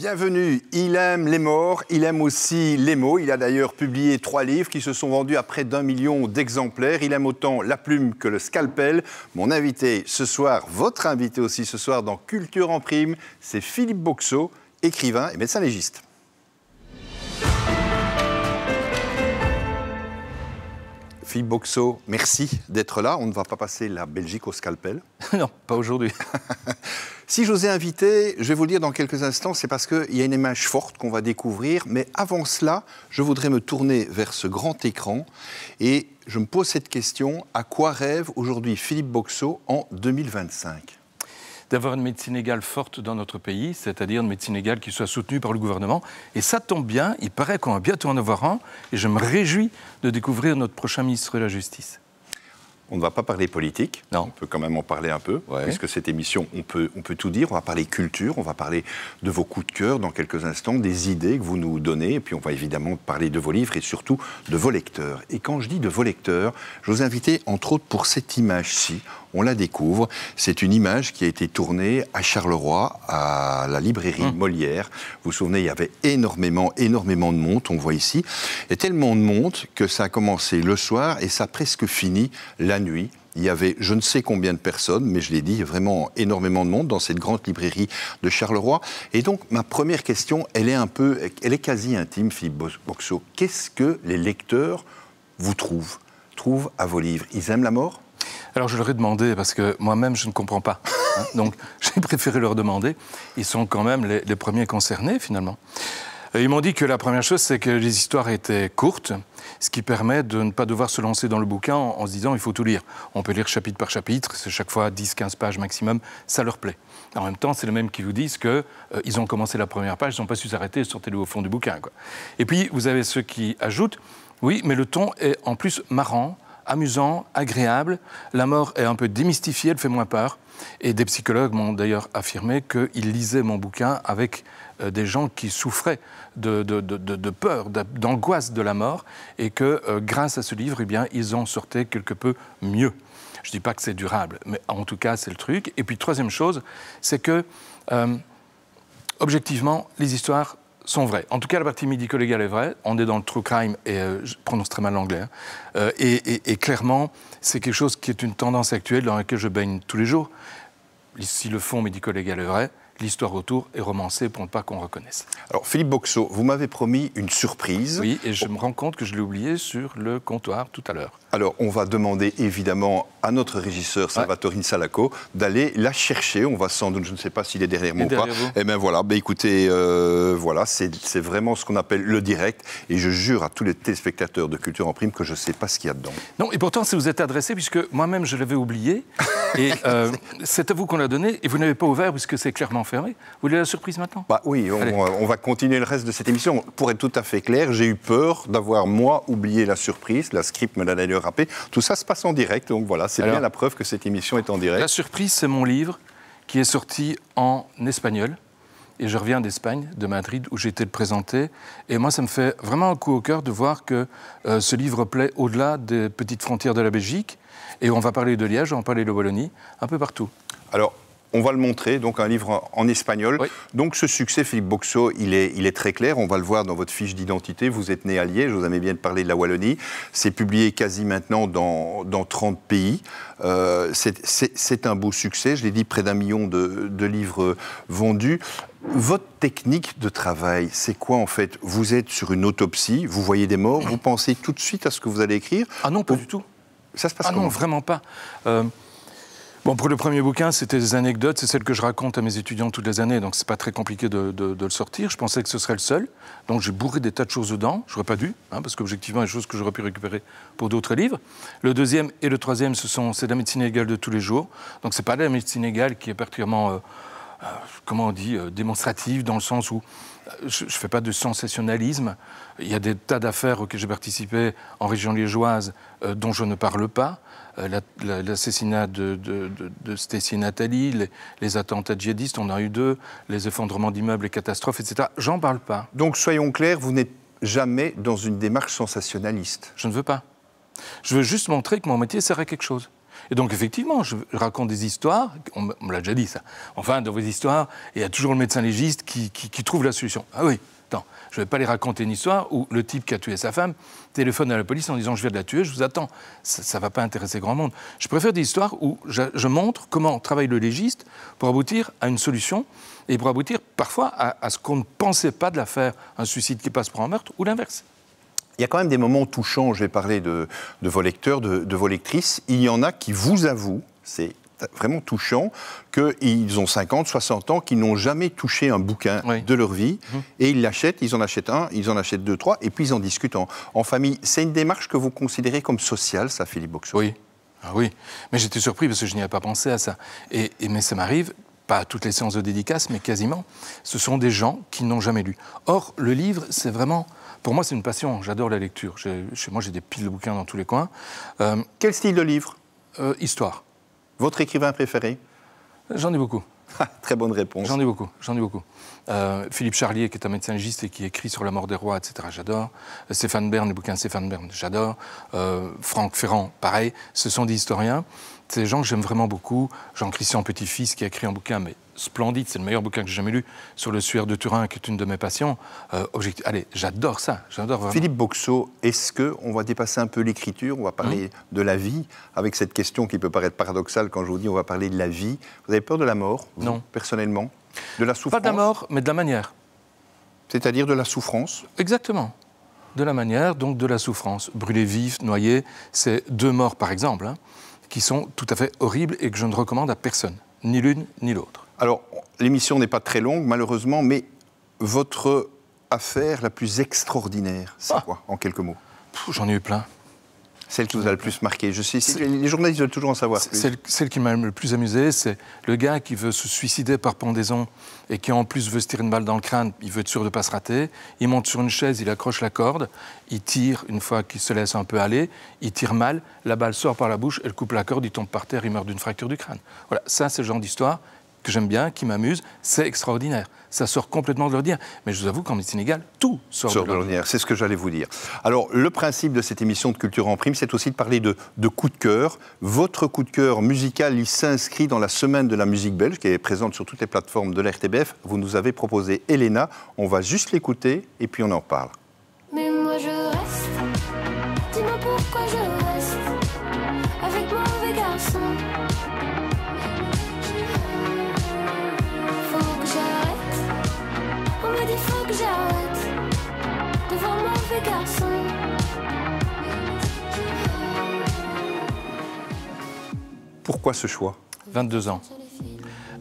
Bienvenue, il aime les morts, il aime aussi les mots. Il a d'ailleurs publié 3 livres qui se sont vendus à près d'1 million d'exemplaires. Il aime autant la plume que le scalpel. Mon invité ce soir, votre invité aussi ce soir dans Culture en Prime, c'est Philippe Boxeau, écrivain et médecin légiste. Philippe Boxeau, merci d'être là. On ne va pas passer la Belgique au scalpel. Non, pas aujourd'hui. Si j'osais inviter, je vais vous le dire dans quelques instants, c'est parce qu'il y a une image forte qu'on va découvrir. Mais avant cela, je voudrais me tourner vers ce grand écran et je me pose cette question. À quoi rêve aujourd'hui Philippe Boxeau en 2025 ? D'avoir une médecine égale forte dans notre pays, c'est-à-dire une médecine égale qui soit soutenue par le gouvernement. Et ça tombe bien, il paraît qu'on va bientôt en avoir un. Et je me réjouis de découvrir notre prochain ministre de la Justice. On ne va pas parler politique, non. On peut quand même en parler un peu, puisque cette émission, on peut tout dire. On va parler culture, on va parler de vos coups de cœur dans quelques instants, des idées que vous nous donnez, et puis on va évidemment parler de vos livres et surtout de vos lecteurs. Et quand je dis de vos lecteurs, je vous invite entre autres pour cette image-ci. On la découvre, c'est une image qui a été tournée à Charleroi, à la librairie Molière. Vous vous souvenez, il y avait énormément de monde, on voit ici. Et tellement de monde que ça a commencé le soir et ça a presque fini la nuit. Il y avait je ne sais combien de personnes, mais je l'ai dit, vraiment énormément de monde dans cette grande librairie de Charleroi. Et donc, ma première question, elle est quasi intime, Philippe Boxeau. Qu'est-ce que les lecteurs vous trouvent à vos livres? Ils aiment la mort? Alors je leur ai demandé, parce que moi-même je ne comprends pas. Donc j'ai préféré leur demander. Ils sont quand même les premiers concernés finalement. Ils m'ont dit que la première chose, c'est que les histoires étaient courtes, ce qui permet de ne pas devoir se lancer dans le bouquin en se disant il faut tout lire. On peut lire chapitre par chapitre, c'est chaque fois 10-15 pages maximum, ça leur plaît. En même temps, c'est les mêmes qui vous disent qu'ils ont commencé la première page, ils n'ont pas su s'arrêter, sortez-le au fond du bouquin, quoi. Et puis vous avez ceux qui ajoutent, oui, mais le ton est en plus marrant, amusant, agréable. La mort est un peu démystifiée, elle fait moins peur. Et des psychologues m'ont d'ailleurs affirmé qu'ils lisaient mon bouquin avec des gens qui souffraient de peur, d'angoisse de la mort, et que grâce à ce livre, eh bien, ils en sortaient quelque peu mieux. Je ne dis pas que c'est durable, mais en tout cas, c'est le truc. Et puis, troisième chose, c'est que, objectivement, les histoires sont vraies. En tout cas, la partie médico-légale est vraie. On est dans le true crime, et je prononce très mal l'anglais. Et clairement, c'est quelque chose qui est une tendance actuelle dans laquelle je baigne tous les jours. Si le fond médico-légal est vrai, l'histoire autour est romancée pour ne pas qu'on reconnaisse. Alors, Philippe Boxeau, vous m'avez promis une surprise. Oui, et je me rends compte que je l'ai oublié sur le comptoir tout à l'heure. Alors, on va demander évidemment à notre régisseur Salvatore Insalaco d'aller la chercher. On va sans doute, je ne sais pas s'il est derrière moi ou pas. Eh bien voilà, écoutez, voilà, c'est vraiment ce qu'on appelle le direct. Et je jure à tous les téléspectateurs de Culture en Prime que je ne sais pas ce qu'il y a dedans. Non, et pourtant, ça vous est adressé, puisque moi-même, je l'avais oublié. Et c'est à vous qu'on l'a donné, et vous n'avez pas ouvert, puisque c'est clairement fermé. Vous voulez la surprise maintenant? Oui, on va continuer le reste de cette émission. Pour être tout à fait clair, j'ai eu peur d'avoir, moi, oublié la surprise. La script me l'a d'ailleurs rappelé. Tout ça se passe en direct, donc voilà, c'est bien la preuve que cette émission est en direct. La surprise, c'est mon livre qui est sorti en espagnol. Et je reviens d'Espagne, de Madrid, où j'ai été le présenter. Et moi, ça me fait vraiment un coup au cœur de voir que ce livre plaît au-delà des petites frontières de la Belgique. Et on va parler de Liège, on va parler de Wallonie, un peu partout. Alors, on va le montrer, donc un livre en espagnol. Oui. Donc ce succès, Philippe Boxeau, il est très clair. On va le voir dans votre fiche d'identité. Vous êtes né à Liège, vous avez bien parlé de la Wallonie. C'est publié quasi maintenant dans 30 pays. C'est un beau succès. Je l'ai dit, près d'1 million de livres vendus. Votre technique de travail, c'est quoi en fait? Vous êtes sur une autopsie, vous voyez des morts, vous pensez tout de suite à ce que vous allez écrire? Ah non, pas du tout. Ça se passe comment? Non, vraiment pas. Bon, pour le premier bouquin, c'était des anecdotes, c'est celle que je raconte à mes étudiants toutes les années, donc c'est pas très compliqué de le sortir. Je pensais que ce serait le seul, donc j'ai bourré des tas de choses dedans. J'aurais pas dû, parce qu'objectivement, il y a des choses que j'aurais pu récupérer pour d'autres livres. Le deuxième et le troisième, c'est de la médecine égale de tous les jours. Donc c'est pas de la médecine égale qui est particulièrement, comment on dit, démonstrative, dans le sens où je ne fais pas de sensationnalisme. Il y a des tas d'affaires auxquelles j'ai participé en région liégeoise dont je ne parle pas. L'assassinat de Stacy et Nathalie, les attentats djihadistes, on en a eu 2, les effondrements d'immeubles, les catastrophes, etc. J'en parle pas. Donc, soyons clairs, vous n'êtes jamais dans une démarche sensationnaliste. Je ne veux pas. Je veux juste montrer que mon métier sert à quelque chose. Et donc, effectivement, je raconte des histoires, on me l'a déjà dit ça, enfin, dans vos histoires, il y a toujours le médecin légiste qui trouve la solution. Ah oui, attends, je ne vais pas les raconter une histoire où le type qui a tué sa femme téléphone à la police en disant « je viens de la tuer, je vous attends ». Ça ne va pas intéresser grand monde. Je préfère des histoires où je montre comment travaille le légiste pour aboutir à une solution et pour aboutir parfois à ce qu'on ne pensait pas de l'affaire, un suicide qui passe pour un meurtre ou l'inverse. Il y a quand même des moments touchants, je vais parler de vos lecteurs, de vos lectrices. Il y en a qui vous avouent, c'est vraiment touchant, qu'ils ont 50, 60 ans, qu'ils n'ont jamais touché un bouquin de leur vie, et ils l'achètent, ils en achètent un, ils en achètent deux, trois, et puis ils en discutent en famille. C'est une démarche que vous considérez comme sociale, ça, Philippe Boxeau? Oui. Ah oui, mais j'étais surpris parce que je n'y avais pas pensé à ça. Mais ça m'arrive, pas à toutes les séances de dédicace, mais quasiment, ce sont des gens qui n'ont jamais lu. Or, le livre, c'est vraiment... Pour moi, c'est une passion, j'adore la lecture. Chez moi, j'ai des piles de bouquins dans tous les coins. Quel style de livre? Histoire. Votre écrivain préféré? J'en ai beaucoup. Très bonne réponse. J'en ai beaucoup. Philippe Charlier, qui est un médecin légiste et qui écrit sur la mort des rois, etc., j'adore. Stéphane Bern, le bouquin de Stéphane Bern, j'adore. Franck Ferrand, pareil. Ce sont des historiens. C'est des gens que j'aime vraiment beaucoup. Jean-Christian Petit-Fils, qui a écrit un bouquin, mais splendide, c'est le meilleur bouquin que j'ai jamais lu, sur le suaire de Turin, qui est une de mes passions. Allez, j'adore ça, j'adore vraiment. Philippe Boxeau, est-ce qu'on va dépasser un peu l'écriture, on va parler de la vie, avec cette question qui peut paraître paradoxale quand je vous dis on va parler de la vie. Vous avez peur de la mort, vous, non. Personnellement? De la souffrance? Pas de la mort, mais de la manière. C'est-à-dire de la souffrance? Exactement. De la manière, donc de la souffrance. Brûlé vif, noyé, c'est 2 morts par exemple, hein, qui sont tout à fait horribles et que je ne recommande à personne, ni l'une ni l'autre. Alors, l'émission n'est pas très longue, malheureusement, mais votre affaire la plus extraordinaire, c'est quoi, en quelques mots? J'en ai eu plein. Celle qui vous a le plus marqué. Je sais, les journalistes veulent toujours en savoir plus. Celle qui m'a le plus amusé, c'est le gars qui veut se suicider par pendaison et qui en plus veut se tirer une balle dans le crâne, il veut être sûr de ne pas se rater. Il monte sur une chaise, il accroche la corde, il tire une fois qu'il se laisse un peu aller, il tire mal, la balle sort par la bouche, elle coupe la corde, il tombe par terre, il meurt d'une fracture du crâne. Voilà, ça c'est le genre d'histoire que j'aime bien, qui m'amuse, c'est extraordinaire. Ça sort complètement de l'ordinaire. Mais je vous avoue qu'en médecine légale, tout sort de l'ordinaire. C'est ce que j'allais vous dire. Alors, le principe de cette émission de Culture en Prime, c'est aussi de parler de coup de cœur. Votre coup de cœur musical, il s'inscrit dans la semaine de la musique belge, qui est présente sur toutes les plateformes de la RTBF. Vous nous avez proposé Elena. On va juste l'écouter et puis on en parle. Mais moi je reste, dis-moi pourquoi je reste avec mon mauvais garçon. Faut que j'arrête devant mon mauvais garçon. Pourquoi ce choix? 22 ans.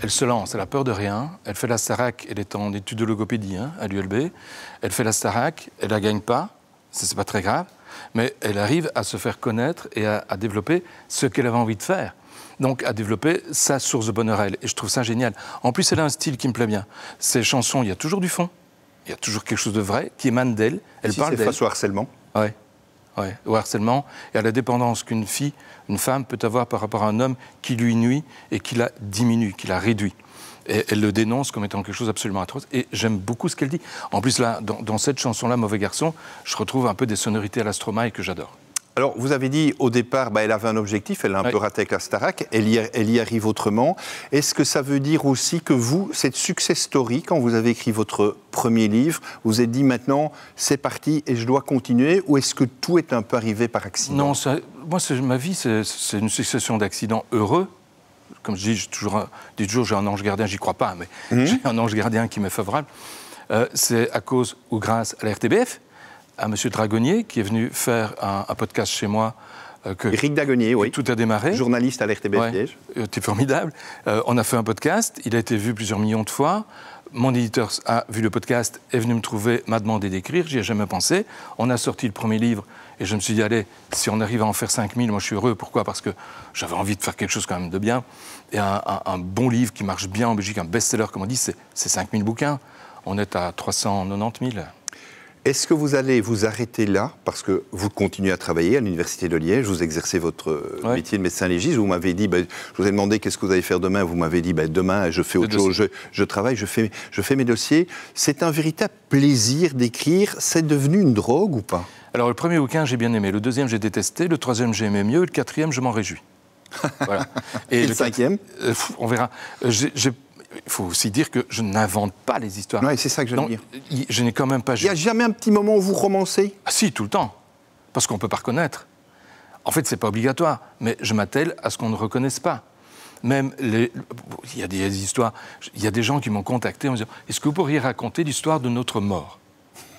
Elle se lance, elle a peur de rien. Elle fait la Starac, elle est en études de logopédie à l'ULB. Elle fait la Starac, elle la gagne pas, c'est pas très grave, mais elle arrive à se faire connaître et à développer ce qu'elle avait envie de faire. Donc à développer sa source de bonheur à elle. Et je trouve ça génial. En plus, elle a un style qui me plaît bien. Ses chansons, il y a toujours du fond. Il y a toujours quelque chose de vrai qui émane d'elle. Elle parle d'elle. Face au harcèlement? Oui, au harcèlement et à la dépendance qu'une fille, une femme peut avoir par rapport à un homme qui lui nuit et qui la diminue, qui la réduit. Et elle le dénonce comme étant quelque chose d'absolument atroce. Et j'aime beaucoup ce qu'elle dit. En plus, là, dans cette chanson-là, Mauvais garçon, je retrouve un peu des sonorités à la Stromae que j'adore. Alors, vous avez dit au départ, elle avait un objectif, elle l'a un peu raté avec la Starac, elle y arrive autrement. Est-ce que ça veut dire aussi que vous, cette success story, quand vous avez écrit votre premier livre, vous vous êtes dit maintenant, c'est parti et je dois continuer, ou est-ce que tout est un peu arrivé par accident? Non, moi, ma vie, c'est une succession d'accidents heureux. Comme je dis toujours, j'ai un ange gardien, j'y crois pas, mais j'ai un ange gardien qui m'est favorable. C'est à cause ou grâce à la RTBF, à M. Dragonnier, qui est venu faire un podcast chez moi. Éric Dragonnier, oui. Tout a démarré. Journaliste à l'RTBF Liège. C'était formidable. On a fait un podcast, il a été vu plusieurs millions de fois. Mon éditeur a vu le podcast, est venu me trouver, m'a demandé d'écrire, j'y ai jamais pensé. On a sorti le premier livre et je me suis dit, allez, si on arrive à en faire 5000, moi je suis heureux. Pourquoi? Parce que j'avais envie de faire quelque chose quand même de bien. Et un bon livre qui marche bien en Belgique, un best-seller, comme on dit, c'est 5000 bouquins. On est à 390 000. Est-ce que vous allez vous arrêter là, parce que vous continuez à travailler à l'Université de Liège, vous exercez votre métier de médecin légiste, vous m'avez dit, je vous ai demandé qu'est-ce que vous allez faire demain, vous m'avez dit, demain je fais autre chose, je travaille, je fais mes dossiers. C'est un véritable plaisir d'écrire, c'est devenu une drogue ou pas? Alors le premier bouquin j'ai bien aimé, le deuxième j'ai détesté, le troisième j'ai aimé mieux, le quatrième je m'en réjouis. Voilà. Et le cinquième on verra. Il faut aussi dire que je n'invente pas les histoires. Oui, c'est ça que je veux dire. Je n'ai quand même pas... Il n'y a jamais un petit moment où vous romancez? Ah si, tout le temps. Parce qu'on ne peut pas reconnaître. En fait, ce n'est pas obligatoire, mais je m'attelle à ce qu'on ne reconnaisse pas. Même il y a des histoires... Il y a des gens qui m'ont contacté en me disant « Est-ce que vous pourriez raconter l'histoire de notre mort ?»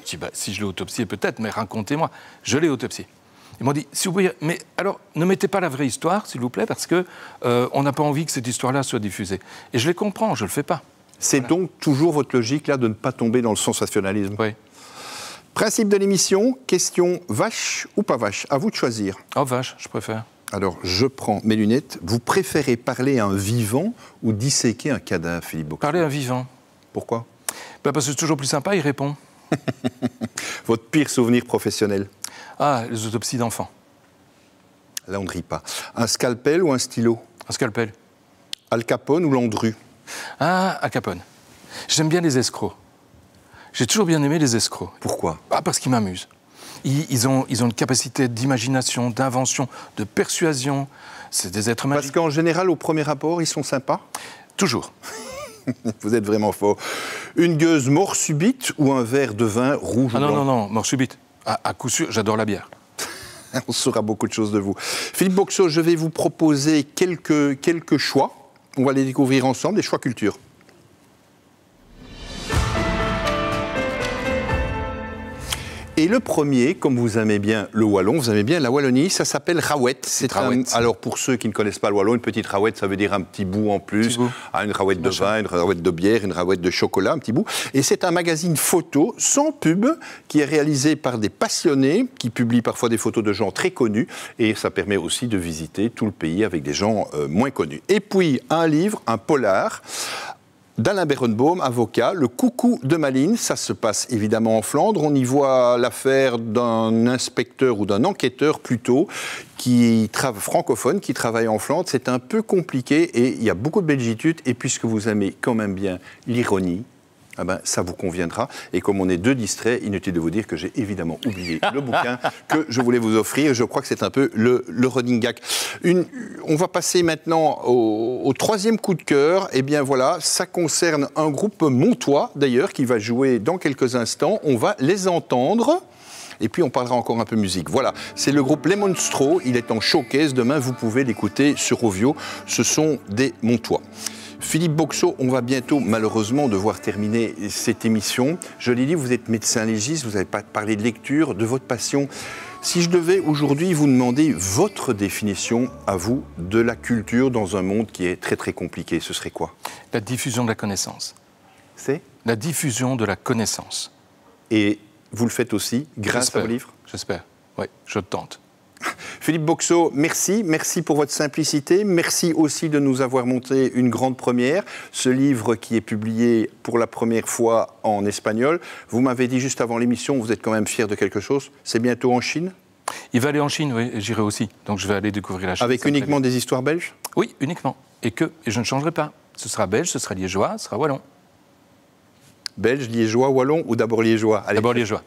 Je dis bah, « Si je l'ai autopsié, peut-être, mais racontez-moi. » Je l'ai autopsié. Ils m'ont dit, si vous pouvez, mais alors ne mettez pas la vraie histoire, s'il vous plaît, parce que on n'a pas envie que cette histoire-là soit diffusée. Et je les comprends, je ne le fais pas. C'est donc toujours votre logique là de ne pas tomber dans le sensationnalisme. Oui. Principe de l'émission, question vache ou pas vache, à vous de choisir. Oh vache, je préfère. Alors je prends mes lunettes. Vous préférez parler à un vivant ou disséquer un cadavre, Philippe Boxeau? Parler à un vivant. Pourquoi? Ben parce que c'est toujours plus sympa, il répond. Votre pire souvenir professionnel? Ah, les autopsies d'enfants. Là, on ne rit pas. Un scalpel ou un stylo? Un scalpel. Al Capone ou Landru? Ah, Al Capone. J'aime bien les escrocs. J'ai toujours bien aimé les escrocs. Pourquoi? Ah, parce qu'ils m'amusent. Ils ont une capacité d'imagination, d'invention, de persuasion. C'est des êtres magiques. Parce qu'en général, au premier rapport, ils sont sympas? Toujours. Vous êtes vraiment fort. Une gueuse mort subite ou un verre de vin rouge ou blanc? Non, mort subite. À coup sûr, j'adore la bière. On saura beaucoup de choses de vous. Philippe Boxeau, je vais vous proposer quelques choix. On va les découvrir ensemble, des choix culture. Et le premier, comme vous aimez bien le wallon, vous aimez bien la Wallonie, ça s'appelle rawette. Alors pour ceux qui ne connaissent pas le wallon, une petite rawette, ça veut dire un petit bout en plus. Une rawette de vin, une rawette de bière, une rawette de chocolat, un petit bout. Et c'est un magazine photo sans pub qui est réalisé par des passionnés qui publient parfois des photos de gens très connus. Et ça permet aussi de visiter tout le pays avec des gens moins connus. Et puis un livre, un polar, d'Alain Berenbaum, avocat, Le Coucou de Malines. Ça se passe évidemment en Flandre. On y voit l'affaire d'un inspecteur ou d'un enquêteur plutôt francophone qui travaille en Flandre. C'est un peu compliqué et il y a beaucoup de belgitude. Et puisque vous aimez quand même bien l'ironie, ah ben, ça vous conviendra. Et comme on est deux distraits, inutile de vous dire que j'ai évidemment oublié le bouquin que je voulais vous offrir. Je crois que c'est un peu le running gag. On va passer maintenant au troisième coup de cœur. Eh bien voilà, ça concerne un groupe montois d'ailleurs qui va jouer dans quelques instants. On va les entendre. Et puis on parlera encore un peu musique. Voilà, c'est le groupe Les Monstros. Il est en showcase. Demain, vous pouvez l'écouter sur Rovio. Ce sont des montois. Philippe Boxeau, on va bientôt malheureusement devoir terminer cette émission. Je l'ai dit, vous êtes médecin légiste, vous avez parlé de lecture, de votre passion. Si je devais aujourd'hui vous demander votre définition à vous de la culture dans un monde qui est très très compliqué, ce serait quoi? La diffusion de la connaissance. C'est? La diffusion de la connaissance. Et vous le faites aussi grâce à vos livres? J'espère, oui, je tente. Philippe Boxeau, merci pour votre simplicité, merci aussi de nous avoir monté une grande première, ce livre qui est publié pour la première fois en espagnol. Vous m'avez dit juste avant l'émission, vous êtes quand même fier de quelque chose, c'est bientôt en Chine? Il va aller en Chine, oui, et j'irai aussi, donc je vais aller découvrir la Chine. Avec uniquement des histoires belges? Oui, uniquement, et je ne changerai pas. Ce sera belge, ce sera liégeois, ce sera wallon. Belge, liégeois, wallon ou d'abord liégeois? D'abord liégeois.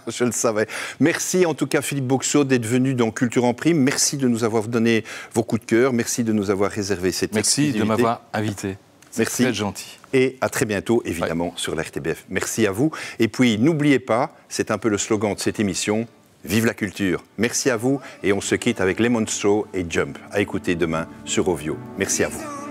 Je le savais. Merci en tout cas Philippe Boxeau d'être venu dans Culture en Prime. Merci de nous avoir donné vos coups de cœur. Merci de nous avoir réservé cette exclusivité. Merci de m'avoir invité. Merci. Très gentil. Et à très bientôt évidemment sur la RTBF. Merci à vous. Et puis n'oubliez pas, c'est un peu le slogan de cette émission, vive la culture. Merci à vous et on se quitte avec Les Monstros et Jump à écouter demain sur Rovio. Merci à vous.